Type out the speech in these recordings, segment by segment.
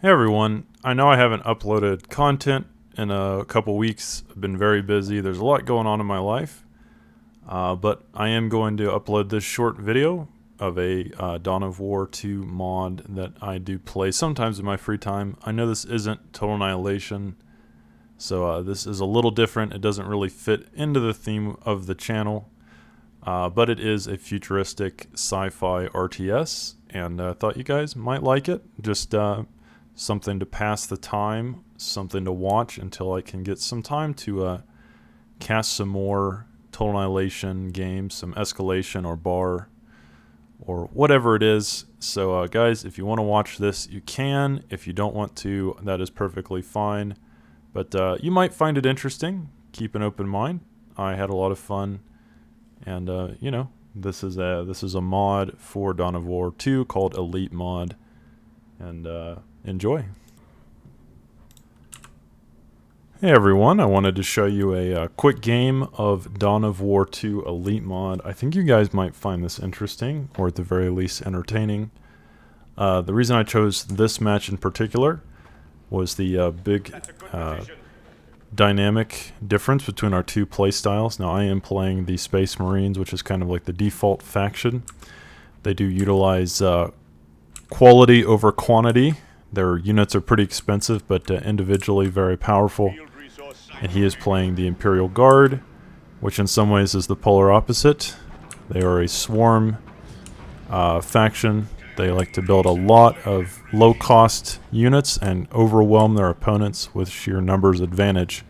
Hey everyone, I know I haven't uploaded content in a couple weeks. I've been very busy. There's a lot going on in my life. But I am going to upload this short video of a Dawn of War 2 mod that I do play sometimes in my free time. I know this isn't Total Annihilation, so this is a little different. It doesn't really fit into the theme of the channel, but it is a futuristic sci-fi RTS, and I thought you guys might like it. Just something to pass the time, something to watch until I can get some time to cast some more Total Annihilation games, some Escalation or Bar, or whatever it is. So guys, if you want to watch this, you can. If you don't want to, that is perfectly fine. But you might find it interesting. Keep an open mind. I had a lot of fun, and you know, this is a mod for Dawn of War 2 called Elite Mod, and enjoy. Hey everyone, I wanted to show you a quick game of Dawn of War 2 Elite Mod. I think you guys might find this interesting, or at the very least entertaining. The reason I chose this match in particular was the big dynamic difference between our two playstyles. Now I am playing the Space Marines, which is kind of like the default faction. They do utilize quality over quantity. Their units are pretty expensive, but individually very powerful. And he is playing the Imperial Guard, which in some ways is the polar opposite. They are a swarm faction. They like to build a lot of low-cost units and overwhelm their opponents with sheer numbers advantage.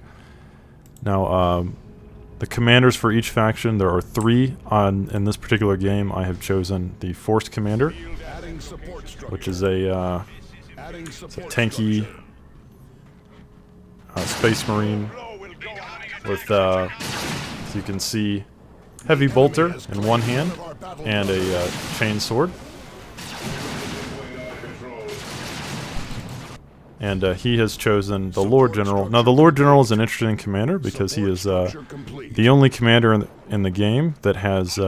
Now, the commanders for each faction, there are three in this particular game. I have chosen the Force Commander, which is a tanky Space Marine with, as you can see, heavy bolter in one hand and a chain sword. And he has chosen the Lord General. Now the Lord General is an interesting commander because he is the only commander in the game that has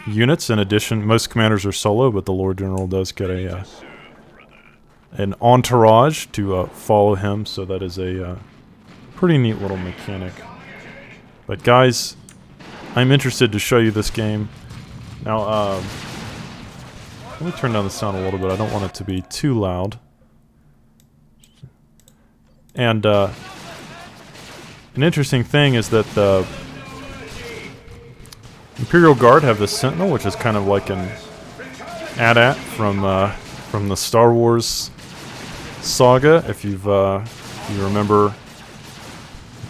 units. In addition, most commanders are solo, but the Lord General does get an entourage to follow him, so that is a pretty neat little mechanic. But guys, I'm interested to show you this game. Now, let me turn down the sound a little bit. I don't want it to be too loud. And an interesting thing is that the Imperial Guard have the Sentinel, which is kind of like an AT-AT from the Star Wars saga. If you remember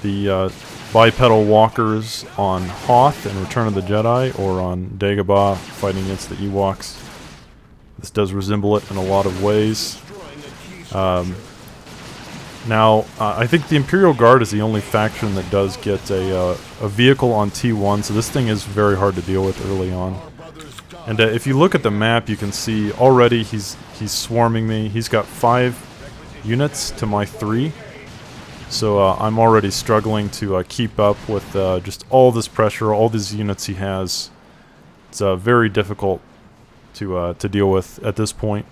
the bipedal walkers on Hoth in Return of the Jedi, or on Dagobah fighting against the Ewoks, this does resemble it in a lot of ways. Now, I think the Imperial Guard is the only faction that does get a vehicle on T1, so this thing is very hard to deal with early on. And if you look at the map, you can see already he's swarming me. He's got 5 units to my 3, so I'm already struggling to keep up with just all this pressure, all these units he has. It's very difficult to deal with at this point.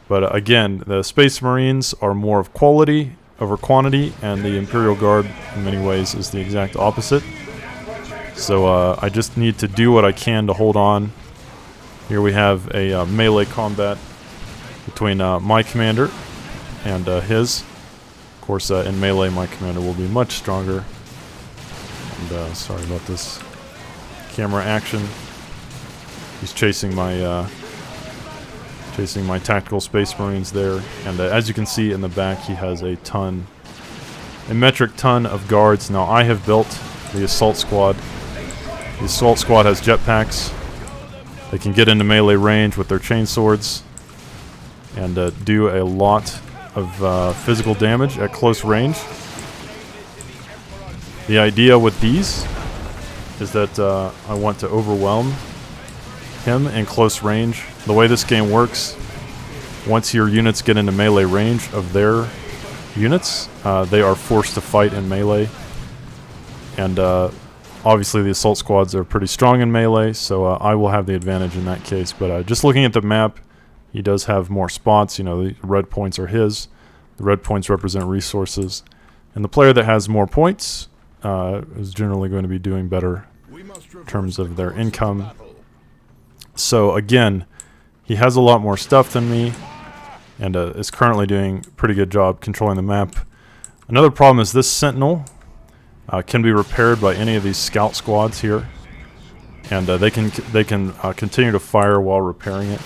But again, the Space Marines are more of quality over quantity, and the Imperial Guard, in many ways, is the exact opposite. So I just need to do what I can to hold on. Here we have a melee combat between my commander and his. Of course, in melee, my commander will be much stronger. And sorry about this camera action. He's chasing my tactical Space Marines there, and as you can see in the back, he has a metric ton of guards. Now I have built the Assault Squad. The Assault Squad has jetpacks. They can get into melee range with their chain swords and do a lot of physical damage at close range. The idea with these is that I want to overwhelm him in close range. The way this game works, once your units get into melee range of their units, they are forced to fight in melee. And obviously the assault squads are pretty strong in melee, so I will have the advantage in that case. But just looking at the map, he does have more spots. You know, the red points are his. The red points represent resources. And the player that has more points is generally going to be doing better in terms of their income. So again, he has a lot more stuff than me, and is currently doing a pretty good job controlling the map. Another problem is this sentinel can be repaired by any of these scout squads here, and they can continue to fire while repairing it.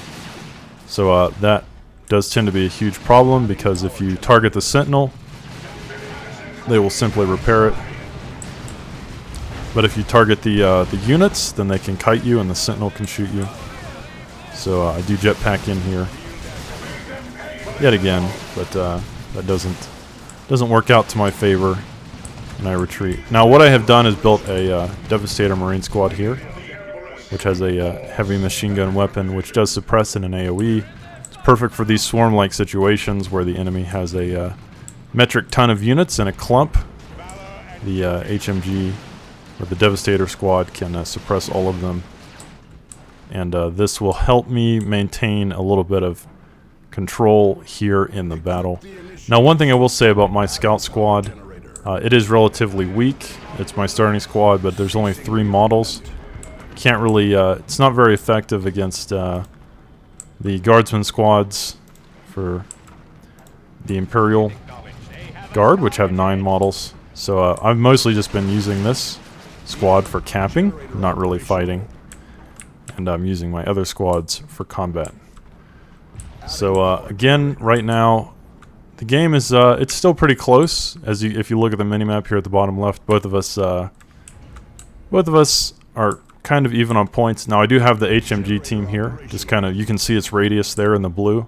So that does tend to be a huge problem, because if you target the sentinel, they will simply repair it. But if you target the units, then they can kite you and the sentinel can shoot you. So I do jetpack in here yet again, but that doesn't work out to my favor, and I retreat. Now what I have done is built a Devastator Marine squad here, which has a heavy machine gun weapon, which does suppress in an AoE. It's perfect for these swarm-like situations where the enemy has a metric ton of units in a clump. The HMG or the Devastator squad can suppress all of them, and this will help me maintain a little bit of control here in the battle. Now, one thing I will say about my scout squad, it is relatively weak. It's my starting squad, but there's only 3 models. Can't really, it's not very effective against the guardsman squads for the Imperial Guard, which have 9 models. So I've mostly just been using this squad for capping, not really fighting, and I'm using my other squads for combat. So again, right now the game is it's still pretty close. If you look at the minimap here at the bottom left, both of us are kind of even on points. Now I do have the HMG team here, just kind of, you can see its radius there in the blue,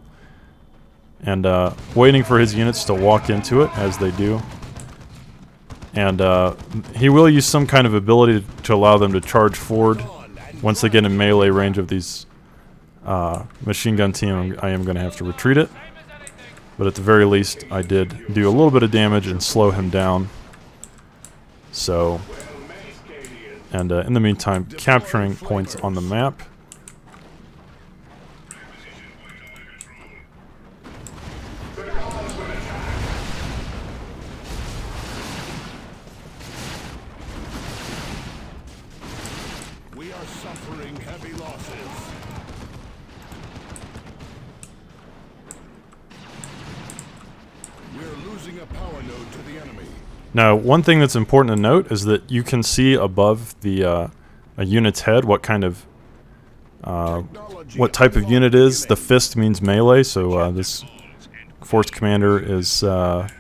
and waiting for his units to walk into it as they do. And he will use some kind of ability to allow them to charge forward. Once they get in melee range of these machine gun team, I am going to have to retreat it. But at the very least, I did do a little bit of damage and slow him down. So, and in the meantime, capturing points on the map. We are suffering heavy losses. We're losing a power node to the enemy. Now, one thing that's important to note is that you can see above the a unit's head what kind of what type of unit it is. The fist means melee, so this force commander is it's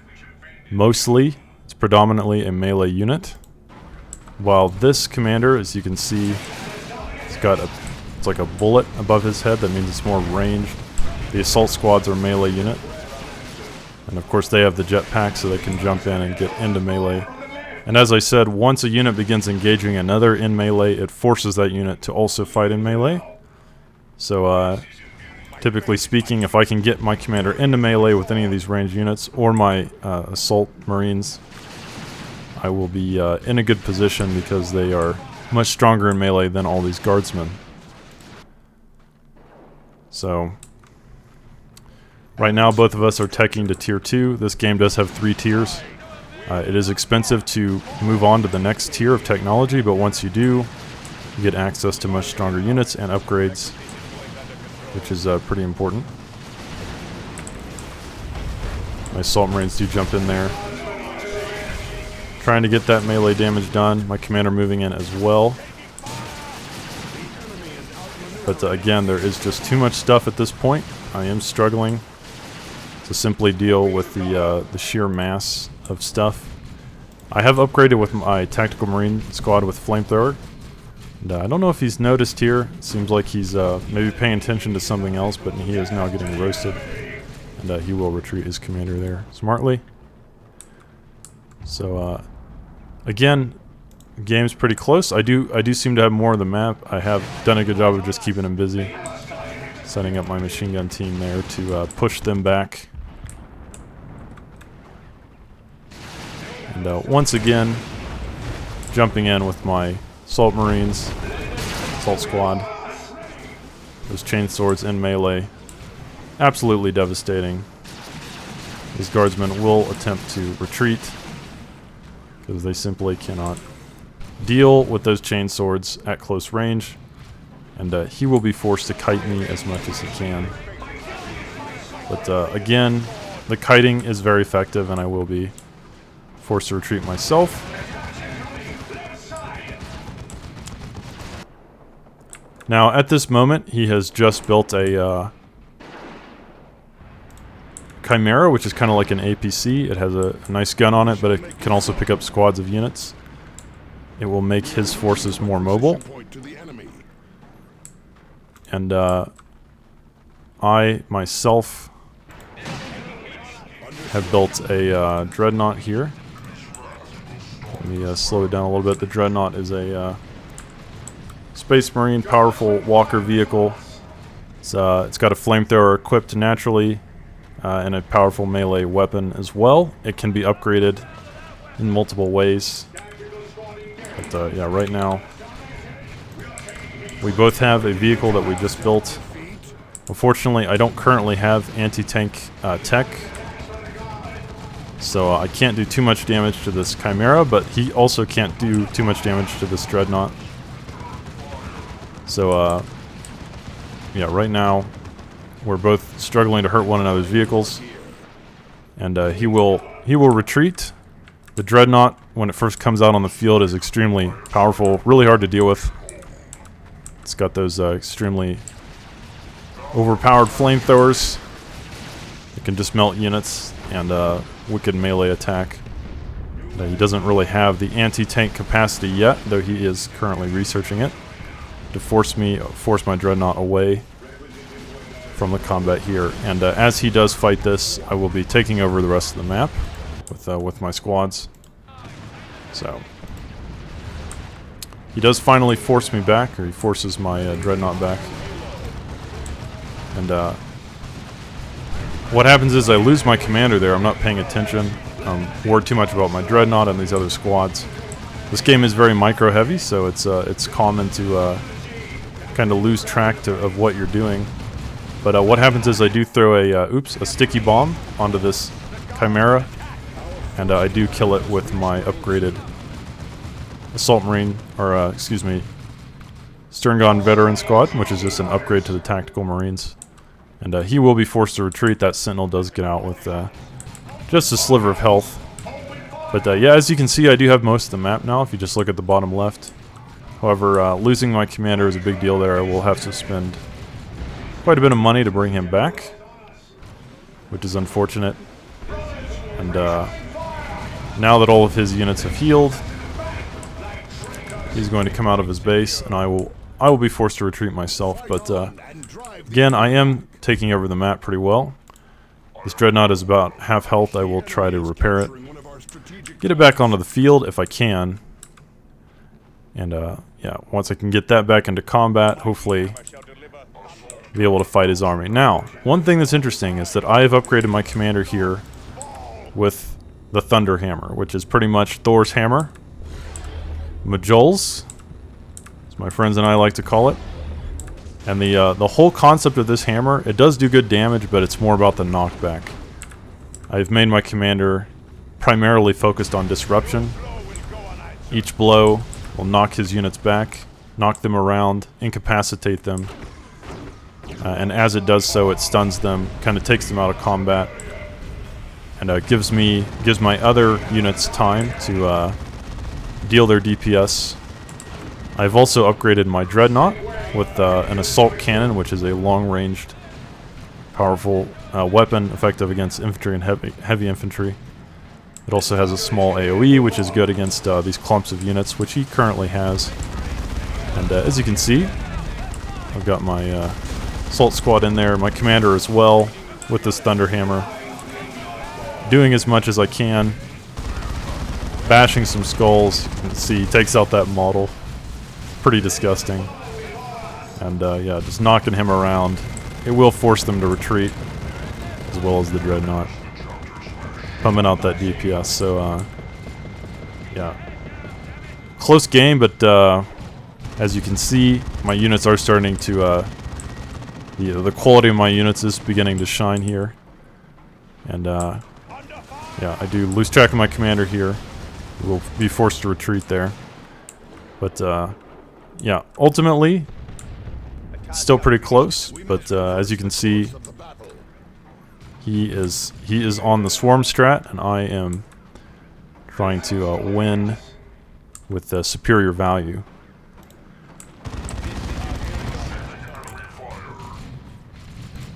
predominantly a melee unit. While this commander, as you can see, it's like a bullet above his head. That means it's more ranged. The assault squads are melee unit, and of course they have the jetpack, so they can jump in and get into melee. And as I said, once a unit begins engaging another in melee, it forces that unit to also fight in melee. So typically speaking, if I can get my commander into melee with any of these ranged units or my assault marines, I will be in a good position, because they are much stronger in melee than all these guardsmen. So right now both of us are teching to tier 2. This game does have 3 tiers. It is expensive to move on to the next tier of technology, but once you do, you get access to much stronger units and upgrades, which is pretty important. My assault marines do jump in there, trying to get that melee damage done. My commander moving in as well. But again, there is just too much stuff at this point. I am struggling to simply deal with the sheer mass of stuff. I have upgraded with my tactical marine squad with flamethrower. And I don't know if he's noticed here. It seems like he's maybe paying attention to something else, but he is now getting roasted. And he will retreat his commander there smartly. So again, the game's pretty close. I do seem to have more of the map. I have done a good job of just keeping him busy, setting up my machine gun team there to push them back. And once again, jumping in with my assault marines, assault squad, those chain swords in melee, absolutely devastating. These guardsmen will attempt to retreat because they simply cannot deal with those chain swords at close range, and he will be forced to kite me as much as he can. But again, the kiting is very effective, and I will be forced to retreat myself. Now, at this moment, he has just built a Chimera, which is kind of like an APC. It has a nice gun on it, but it can also pick up squads of units. It will make his forces more mobile. And I, myself, have built a Dreadnought here. Let me slow it down a little bit. The Dreadnought is a Space Marine powerful walker vehicle. It's got a flamethrower equipped naturally and a powerful melee weapon as well. It can be upgraded in multiple ways. But yeah, right now we both have a vehicle that we just built. Unfortunately, I don't currently have anti-tank tech, so I can't do too much damage to this Chimera, but he also can't do too much damage to this Dreadnought. So yeah, right now we're both struggling to hurt one another's vehicles, and he will retreat. The Dreadnought, when it first comes out on the field, is extremely powerful, really hard to deal with. It's got those extremely overpowered flamethrowers that can just melt units, and wicked melee attack. He doesn't really have the anti-tank capacity yet, though he is currently researching it to force my Dreadnought away from the combat here. And as he does fight this, I will be taking over the rest of the map with my squads. So he does finally force me back, or he forces my Dreadnought back. And what happens is I lose my commander there. I'm not paying attention. Worried too much about my Dreadnought and these other squads. This game is very micro heavy, so it's common to kind of lose track of what you're doing. But what happens is I do throw a sticky bomb onto this Chimera, and I do kill it with my upgraded Assault Marine, or excuse me, Sterngon Veteran Squad, which is just an upgrade to the Tactical Marines. And he will be forced to retreat. That Sentinel does get out with just a sliver of health. But yeah, as you can see, I do have most of the map now, if you just look at the bottom left. However, losing my commander is a big deal there. I will have to spend quite a bit of money to bring him back, which is unfortunate. And now that all of his units have healed, he's going to come out of his base, and I will be forced to retreat myself. But again, I am taking over the map pretty well. This Dreadnought is about half health. I will try to repair it, get it back onto the field if I can. And yeah, once I can get that back into combat, hopefully be able to fight his army. Now, one thing that's interesting is that I have upgraded my commander here with the Thunder Hammer, which is pretty much Thor's hammer. Majol's, as my friends and I like to call it. And the whole concept of this hammer, it does do good damage, but it's more about the knockback. I've made my commander primarily focused on disruption. Each blow will knock his units back, knock them around, incapacitate them. And as it does so, it stuns them, kind of takes them out of combat, and gives my other units time to deal their DPS. I've also upgraded my Dreadnought with an assault cannon, which is a long-ranged, powerful weapon, effective against infantry and heavy infantry. It also has a small AoE, which is good against these clumps of units, which he currently has. And as you can see, I've got my assault squad in there, my commander as well, with this Thunder Hammer, doing as much as I can, bashing some skulls. You can see he takes out that model. Pretty disgusting. And yeah, just knocking him around. It will force them to retreat, as well as the Dreadnought, pumping out that DPS. So yeah, close game, but as you can see, my units are starting to the quality of my units is beginning to shine here. And yeah, I do lose track of my commander here. We'll be forced to retreat there. But yeah, ultimately, still pretty close. But as you can see, he is on the swarm strat, and I am trying to win with superior value.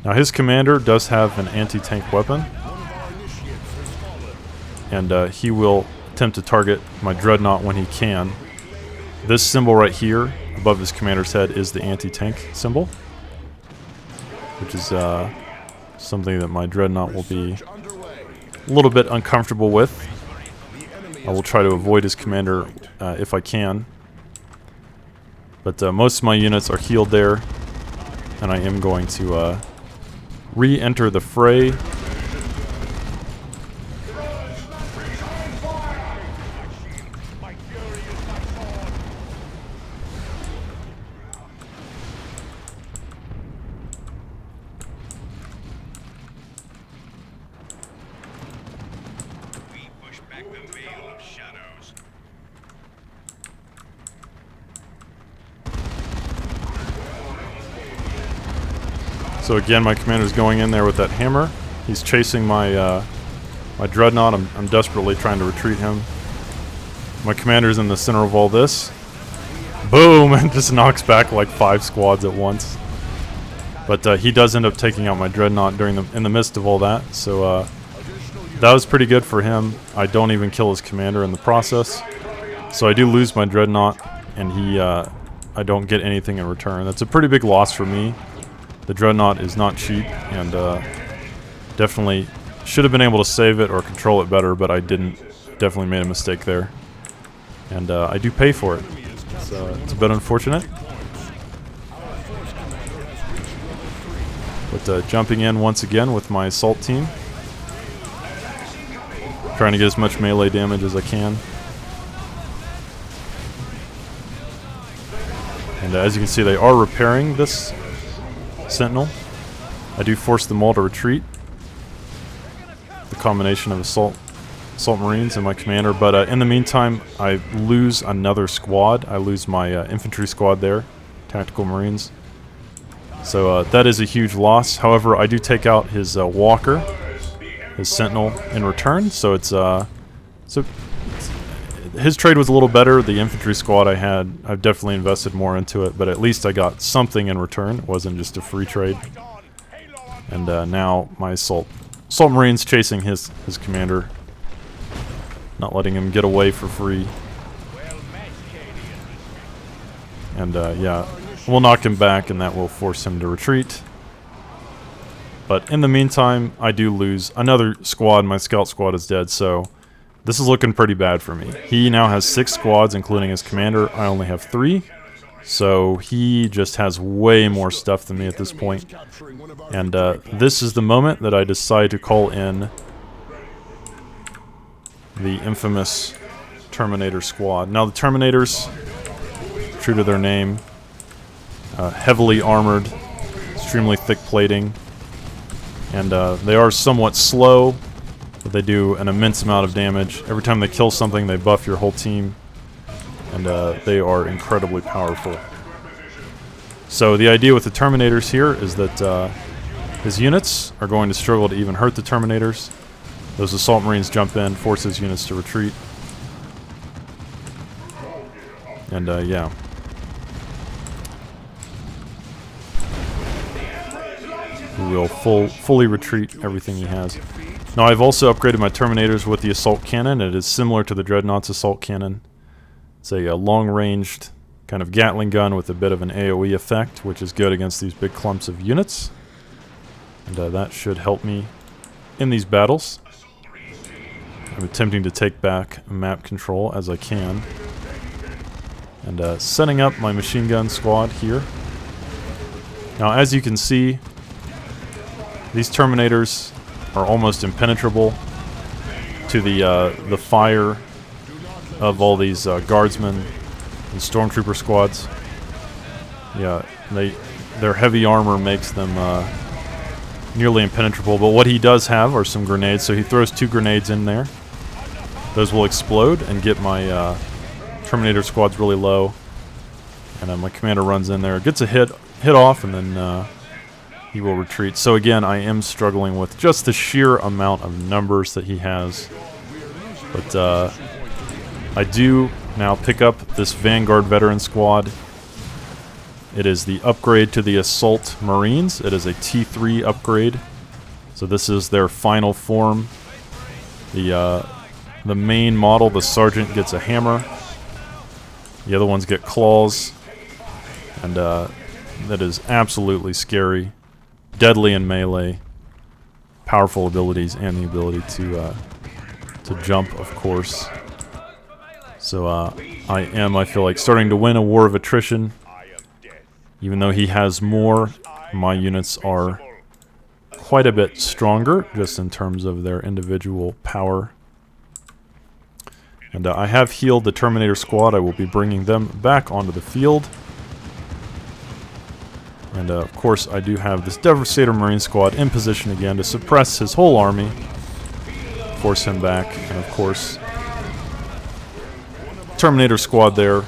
Now his commander does have an anti-tank weapon, and he will attempt to target my dreadnought when he can. This symbol right here above his commander's head is the anti-tank symbol, which is something that my dreadnought will be a little bit uncomfortable with. I will try to avoid his commander if I can, but most of my units are healed there, and I am going to re-enter the fray. So again, my commander's going in there with that hammer. He's chasing my my dreadnought. I'm desperately trying to retreat him. My commander's in the center of all this. Boom! And just knocks back like 5 squads at once. But he does end up taking out my dreadnought in the midst of all that. So that was pretty good for him. I don't even kill his commander in the process. So I do lose my dreadnought, and I don't get anything in return. That's a pretty big loss for me. The dreadnought is not cheap, and definitely should have been able to save it or control it better, but I didn't. Definitely made a mistake there, and I do pay for it. So it's a bit unfortunate. But jumping in once again with my assault team, trying to get as much melee damage as I can. And as you can see, they are repairing this sentinel. I do force them all to retreat. The combination of assault marines and my commander, but in the meantime, I lose another squad. I lose my infantry squad there, tactical marines. So that is a huge loss. However, I do take out his walker, his sentinel, in return. So it's his trade was a little better. The infantry squad I've definitely invested more into it, but at least I got something in return. It wasn't just a free trade. And now my assault marines chasing his commander, not letting him get away for free. And yeah, we'll knock him back, and that will force him to retreat. But in the meantime, I do lose another squad. My scout squad is dead, so this is looking pretty bad for me. He now has 6 squads, including his commander. I only have 3. So he just has way more stuff than me at this point. And this is the moment that I decide to call in the infamous Terminator squad. Now the Terminators, true to their name, heavily armored, extremely thick plating, and they are somewhat slow, but they do an immense amount of damage. Every time they kill something, they buff your whole team, and they are incredibly powerful. So the idea with the Terminators here is that his units are going to struggle to even hurt the Terminators. Those assault marines jump in, force his units to retreat. And yeah. He will fully retreat everything he has. Now I've also upgraded my Terminators with the assault cannon. It is similar to the Dreadnought's assault cannon. It's a long-ranged kind of Gatling gun with a bit of an AoE effect, which is good against these big clumps of units. And that should help me in these battles. I'm attempting to take back map control as I can. And setting up my machine gun squad here. Now as you can see, these Terminators are almost impenetrable to the fire of all these guardsmen and stormtrooper squads. Yeah, their heavy armor makes them nearly impenetrable. But what he does have are some grenades, so he throws 2 grenades in there. Those will explode and get my Terminator squads really low. And my commander runs in there, gets a hit off, and then he will retreat. So again, I am struggling with just the sheer amount of numbers that he has. But I do now pick up this Vanguard Veteran Squad. It is the upgrade to the Assault Marines. It is a T3 upgrade. So this is their final form. The main model, the Sergeant, gets a hammer. The other ones get claws. And that is absolutely scary. Deadly in melee. Powerful abilities and the ability to jump, of course. So I feel like, starting to win a war of attrition. Even though he has more, my units are quite a bit stronger, just in terms of their individual power. And I have healed the Terminator squad. I will be bringing them back onto the field. And of course, I do have this Devastator Marine squad in position again to suppress his whole army, force him back, and of course, Terminator squad there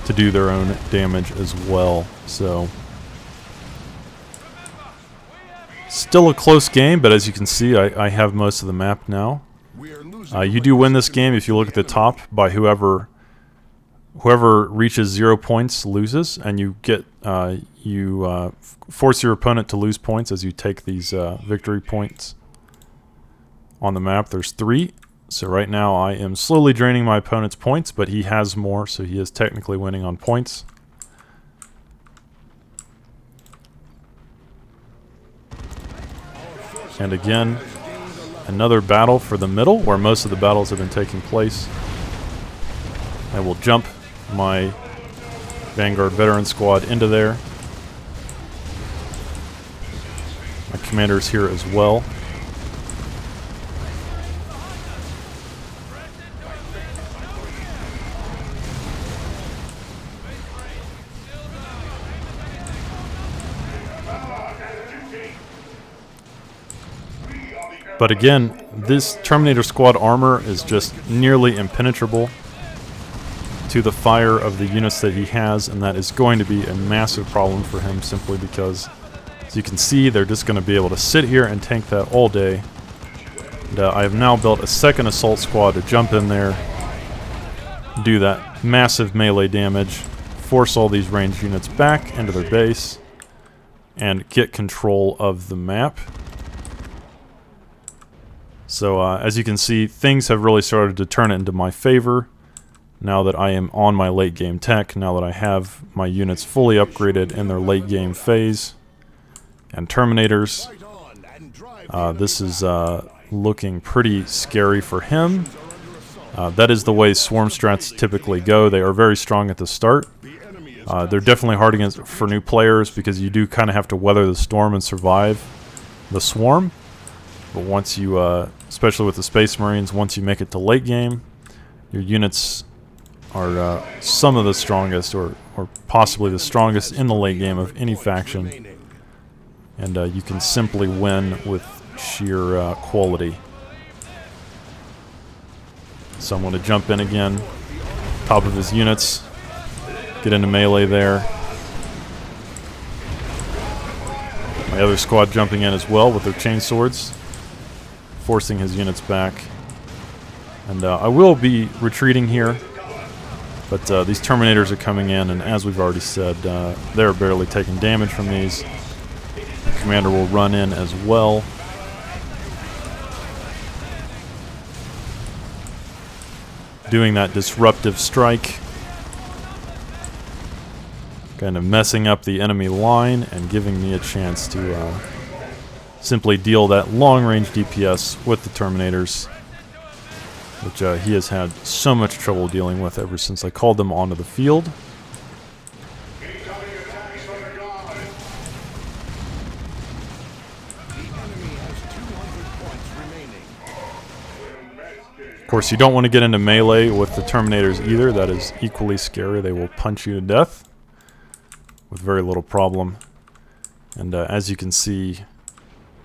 to do their own damage as well. So still a close game, but as you can see, I have most of the map now. You do win this game if you look at the top by whoever reaches 0 points loses, and you get force your opponent to lose points as you take these victory points on the map. There's 3. So right now I am slowly draining my opponent's points, but he has more, so he is technically winning on points. And again, another battle for the middle, where most of the battles have been taking place. I will jump my Vanguard Veteran Squad into there. My commander's here as well. But again, this Terminator squad armor is just nearly impenetrable to the fire of the units that he has, and that is going to be a massive problem for him, simply because, as you can see, they're just going to be able to sit here and tank that all day. And I have now built a second assault squad to jump in there, do that massive melee damage, force all these ranged units back into their base, and get control of the map. So as you can see, things have really started to turn into my favor now that I am on my late game tech, now that I have my units fully upgraded in their late game phase. And Terminators, this is looking pretty scary for him. That is the way swarm strats typically go. They are very strong at the start. They're definitely hard for new players, because you do kind of have to weather the storm and survive the swarm. But once you, especially with the Space Marines, once you make it to late game, your units are some of the strongest, or possibly the strongest in the late game of any faction. And you can simply win with sheer quality. So I'm going to jump in again, top of his units, get into melee there. My other squad jumping in as well with their chainswords, forcing his units back. And I will be retreating here, but these Terminators are coming in, and as we've already said, they're barely taking damage from these. The commander will run in as well. Doing that disruptive strike, kind of messing up the enemy line and giving me a chance to simply deal that long-range DPS with the Terminators, which he has had so much trouble dealing with ever since I called them onto the field. Of course, you don't want to get into melee with the Terminators either. That is equally scary. They will punch you to death. with very little problem. And as you can see,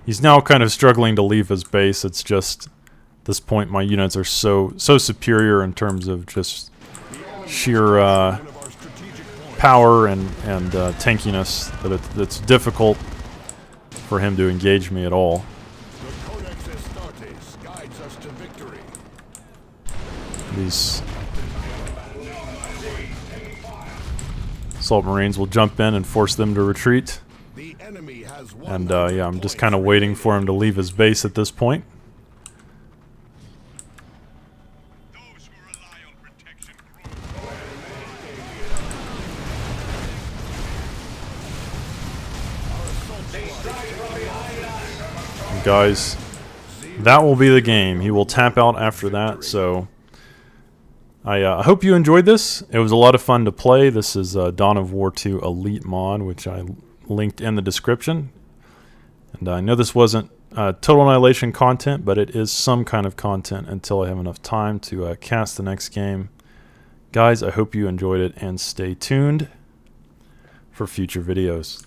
he's now kind of struggling to leave his base. It's just, at this point, my units are so superior in terms of just sheer power and tankiness that it's difficult for him to engage me at all. These assault marines will jump in and force them to retreat. And yeah, I'm just kind of waiting for him to leave his base at this point. Guys, that will be the game. He will tap out after that, so I hope you enjoyed this. It was a lot of fun to play. This is Dawn of War 2 Elite mod, which I linked in the description. And I know this wasn't Total Annihilation content, but it is some kind of content until I have enough time to cast the next game. Guys, I hope you enjoyed it, and stay tuned for future videos.